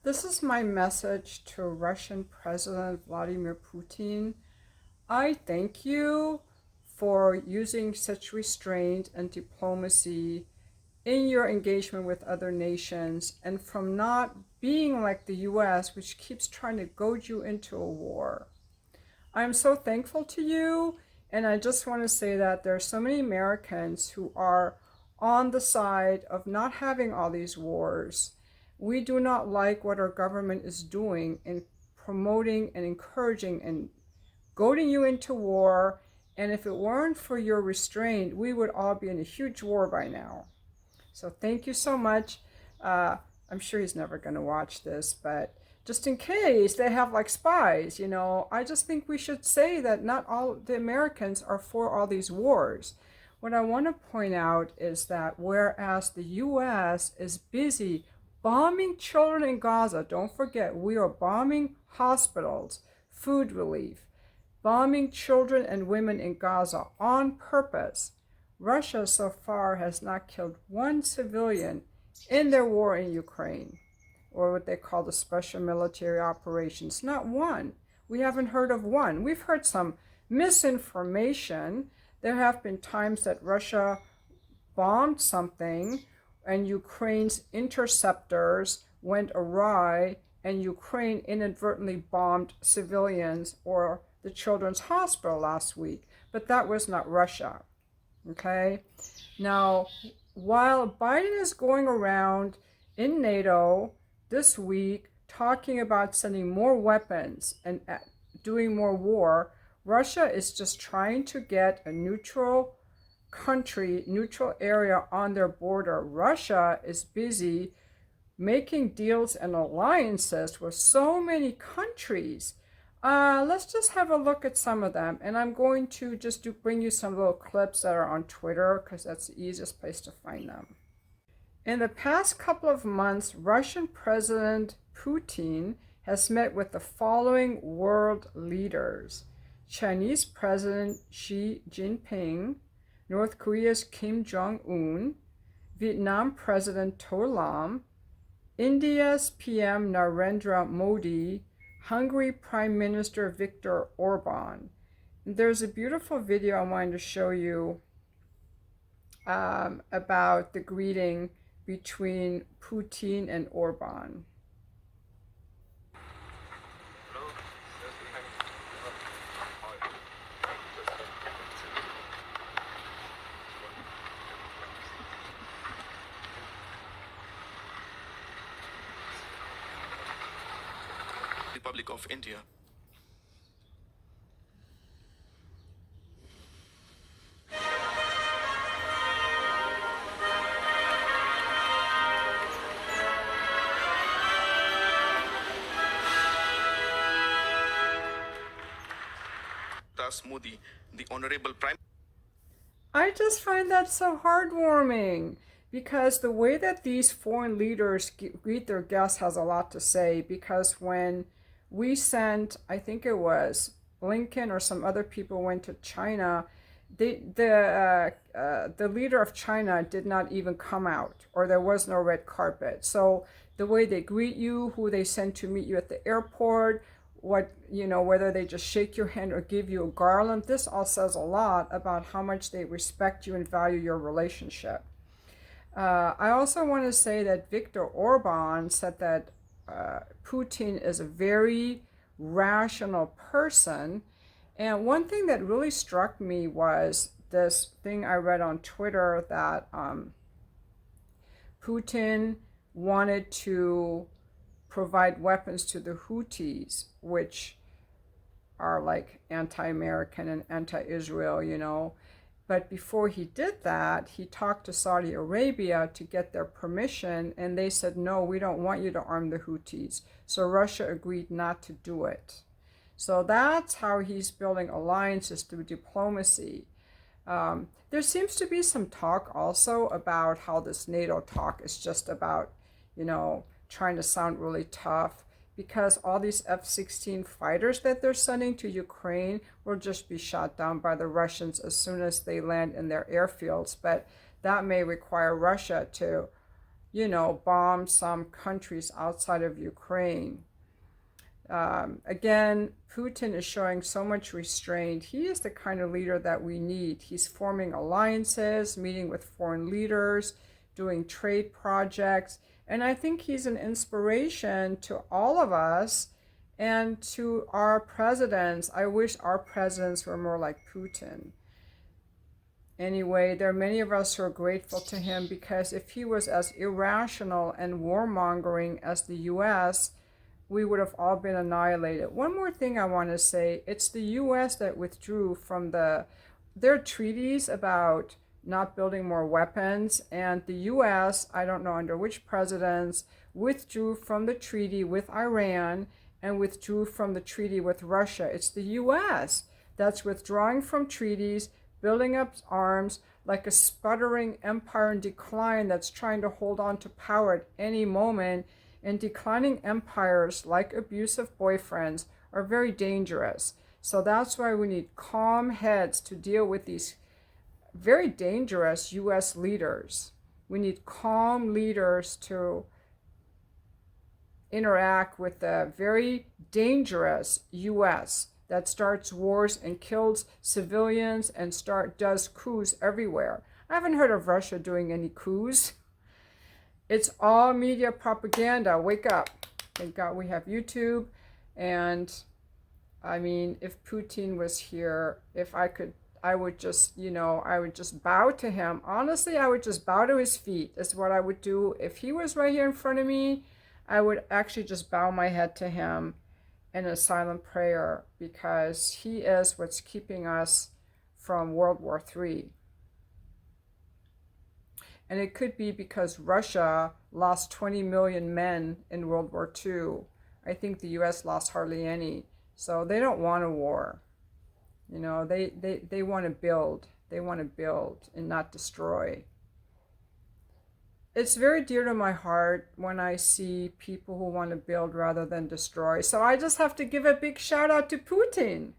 This is my message to Russian President Vladimir Putin. I thank you for using such restraint and diplomacy in your engagement with other nations and from not being like the US, which keeps trying to goad you into a war. I'm so thankful to you, and I just want to say that there are so many Americans who are on the side of not having all these wars. We do not like what our government is doing in promoting and encouraging and goading you into war. And if it weren't for your restraint, we would all be in a huge war by now. So thank you so much. I'm sure he's never going to watch this, but just in case they have like spies, I just think we should say that not all the Americans are for all these wars. What I want to point out is that whereas the US is busy bombing children in Gaza, don't forget, we are bombing hospitals, food relief, bombing children and women in Gaza on purpose. Russia so far has not killed one civilian in their war in Ukraine, or what they call the special military operations. Not one. We haven't heard of one. We've heard some misinformation. There have been times that Russia bombed something and Ukraine's interceptors went awry and Ukraine inadvertently bombed civilians or the children's hospital last week. But that was not Russia. Okay? Now, while Biden is going around in NATO this week talking about sending more weapons and doing more war, Russia is just trying to get a neutral country, neutral area on their border. Russia is busy making deals and alliances with so many countries. Let's just have a look at some of them. And I'm going to just bring you some little clips that are on Twitter because that's the easiest place to find them. In the past couple of months, Russian President Putin has met with the following world leaders: Chinese President Xi Jinping, North Korea's Kim Jong-un, Vietnam President To Lam, India's PM Narendra Modi, Hungary Prime Minister Viktor Orban. There's a beautiful video I wanted to show you about the greeting between Putin and Orban. Republic of India. Das Modi, the Honorable Prime. I just find that so heartwarming because the way that these foreign leaders greet their guests has a lot to say. Because when we sent, I think it was Blinken or some other people went to China, the leader of China did not even come out, or there was no red carpet. So the way they greet you, who they send to meet you at the airport, whether they just shake your hand or give you a garland, this all says a lot about how much they respect you and value your relationship. I also want to say that Viktor Orban said that Putin is a very rational person. And one thing that really struck me was this thing I read on Twitter that Putin wanted to provide weapons to the Houthis, which are like anti-American and anti-Israel, But before he did that, he talked to Saudi Arabia to get their permission, and they said, no, we don't want you to arm the Houthis. So Russia agreed not to do it. So that's how he's building alliances through diplomacy. There seems to be some talk also about how this NATO talk is just about, trying to sound really tough, because all these F-16 fighters that they're sending to Ukraine will just be shot down by the Russians as soon as they land in their airfields. But that may require Russia to, bomb some countries outside of Ukraine. Again, Putin is showing so much restraint. He is the kind of leader that we need. He's forming alliances, meeting with foreign leaders, doing trade projects. And I think he's an inspiration to all of us and to our presidents. I wish our presidents were more like Putin. Anyway, there are many of us who are grateful to him, because if he was as irrational and warmongering as the US, we would have all been annihilated. One more thing I want to say, it's the US that withdrew from their treaties about not building more weapons, and the US, I don't know under which presidents, withdrew from the treaty with Iran and withdrew from the treaty with Russia. It's the US that's withdrawing from treaties, building up arms like a sputtering empire in decline that's trying to hold on to power at any moment. And declining empires, like abusive boyfriends, are very dangerous. So that's why we need calm heads to deal with these very dangerous US leaders. We need calm leaders to interact with the very dangerous US that starts wars and kills civilians and does coups everywhere. I haven't heard of Russia doing any coups. It's all media propaganda. Wake up. Thank God we have YouTube. And I mean, if Putin was here, if I could, I would just, I would just bow to him. Honestly, I would just bow to his feet. Is what I would do. If he was right here in front of me, I would actually just bow my head to him in a silent prayer, because he is what's keeping us from World War III. And it could be because Russia lost 20 million men in World War II. I think the US lost hardly any. So they don't want a war. They want to build. They want to build and not destroy. It's very dear to my heart when I see people who want to build rather than destroy. So I just have to give a big shout out to Putin.